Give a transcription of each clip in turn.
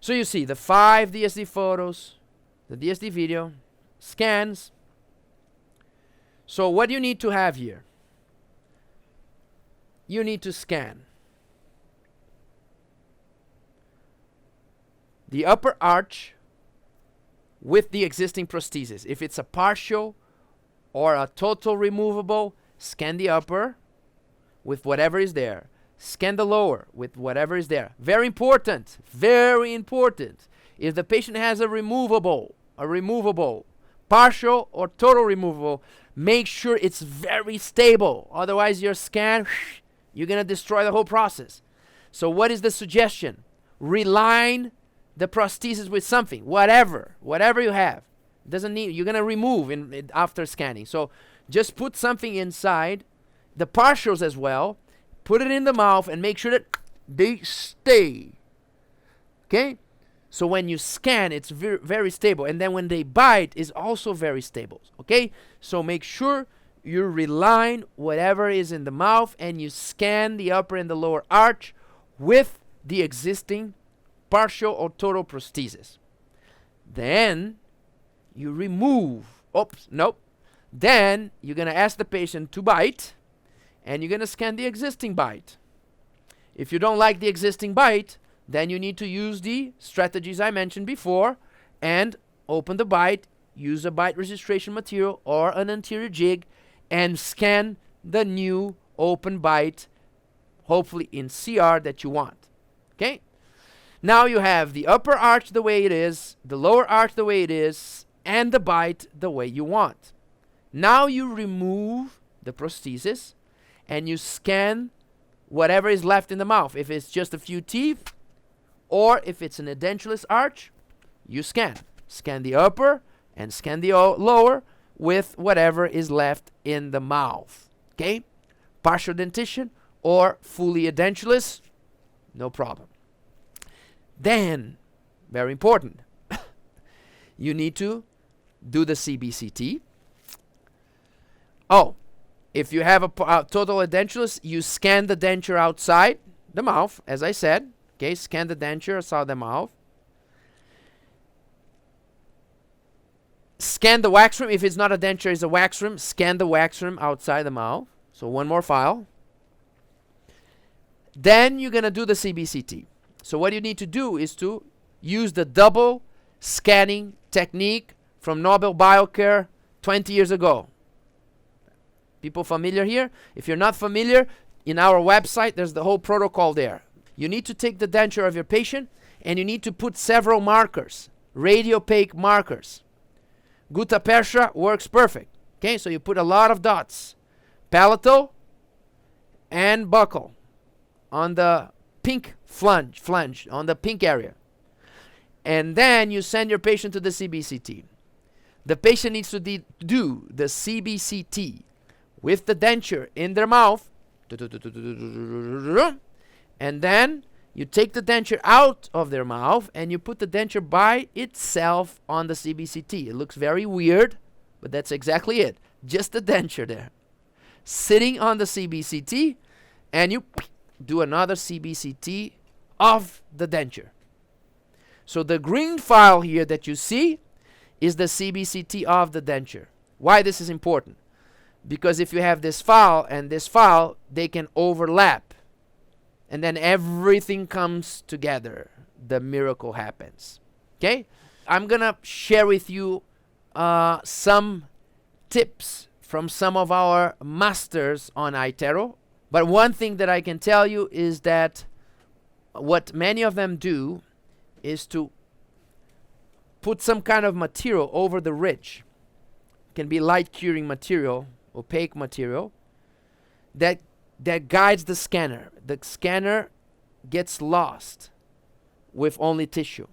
So you see the 5 DSD photos, the DSD video, scans. So what you need to have here? You need to scan the upper arch with the existing prosthesis. If it's a partial or a total removable, scan the upper with whatever is there. Scan the lower with whatever is there. Very important, very important. If the patient has a removable, partial or total removable, make sure it's very stable. Otherwise, your scan, you're going to destroy the whole process. So what is the suggestion? Reline the prosthesis with something, whatever you have. Doesn't need, you're going to remove after scanning. So just put something inside, the partials as well, put it in the mouth and make sure that they stay. Okay? So when you scan, it's very, very stable. And then when they bite, it's also very stable. Okay? So make sure you reline whatever is in the mouth and you scan the upper and the lower arch with the existing partial or total prosthesis. Then you remove. Then you're going to ask the patient to bite and you're going to scan the existing bite. If you don't like the existing bite, then you need to use the strategies I mentioned before and open the bite, use a bite registration material or an anterior jig, and scan the new open bite, hopefully in CR that you want. Okay? Now you have the upper arch the way it is, the lower arch the way it is, and the bite the way you want. Now you remove the prosthesis and you scan whatever is left in the mouth. If it's just a few teeth, or if it's an edentulous arch, you scan. Scan the upper and scan the lower with whatever is left in the mouth. Okay? Partial dentition or fully edentulous, no problem. Then, very important, you need to do the CBCT. Oh, if you have a total edentulous, you scan the denture outside the mouth, as I said. Okay, scan the denture outside the mouth. Scan the wax rim. If it's not a denture, it's a wax rim. Scan the wax rim outside the mouth. So one more file. Then you're going to do the CBCT. So what you need to do is to use the double scanning technique from Nobel Biocare 20 years ago. People familiar here? If you're not familiar, in our website, there's the whole protocol there. You need to take the denture of your patient and you need to put several markers, radiopaque markers. Gutta percha works perfect. Okay, so you put a lot of dots. Palatal and buccal on the pink flange, on the pink area. And then you send your patient to the CBCT. The patient needs to do the CBCT with the denture in their mouth. And then you take the denture out of their mouth and you put the denture by itself on the CBCT. It looks very weird, but that's exactly it. Just the denture there. Sitting on the CBCT, and you do another CBCT of the denture. So the green file here that you see is the CBCT of the denture. Why this is important? Because if you have this file and this file, they can overlap. And then everything comes together. The miracle happens. Okay? I'm going to share with you some tips from some of our masters on iTero. But one thing that I can tell you is that what many of them do is to put some kind of material over the ridge. It can be light curing material, opaque material, that guides the scanner. The scanner gets lost with only tissue.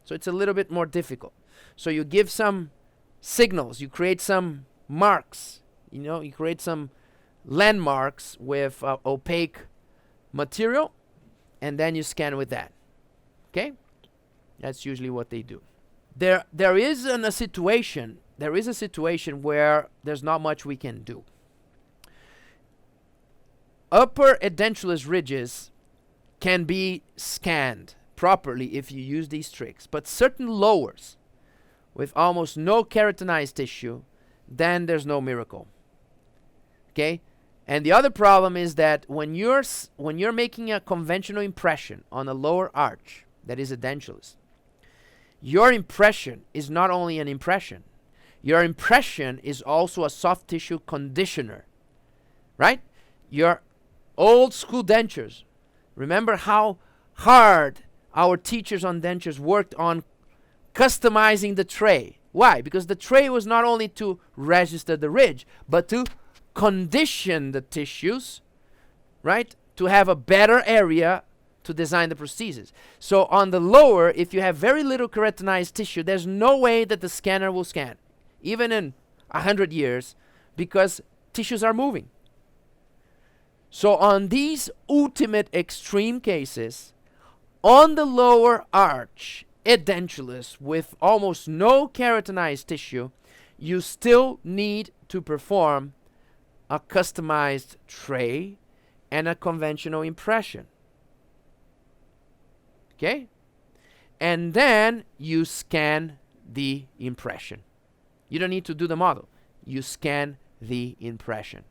So it's a little bit more difficult. So you give some signals, you create some marks, you create some landmarks with opaque material, and then you scan with that. Okay? That's usually what they do. There is a situation where there's not much we can do. Upper edentulous ridges can be scanned properly if you use these tricks. But certain lowers with almost no keratinized tissue, then there's no miracle. Okay? And the other problem is that when you're making a conventional impression on a lower arch that is edentulous, your impression is not only an impression. Your impression is also a soft tissue conditioner, right? Your old school dentures, remember how hard our teachers on dentures worked on customizing the tray. Why? Because the tray was not only to register the ridge, but to condition the tissues, right? To have a better area to design the prosthesis. So on the lower, if you have very little keratinized tissue, there's no way that the scanner will scan, even in 100 years, because tissues are moving. So on these ultimate extreme cases, on the lower arch, edentulous, with almost no keratinized tissue, you still need to perform a customized tray and a conventional impression. Okay? And then you scan the impression. You don't need to do the model. You scan the impression.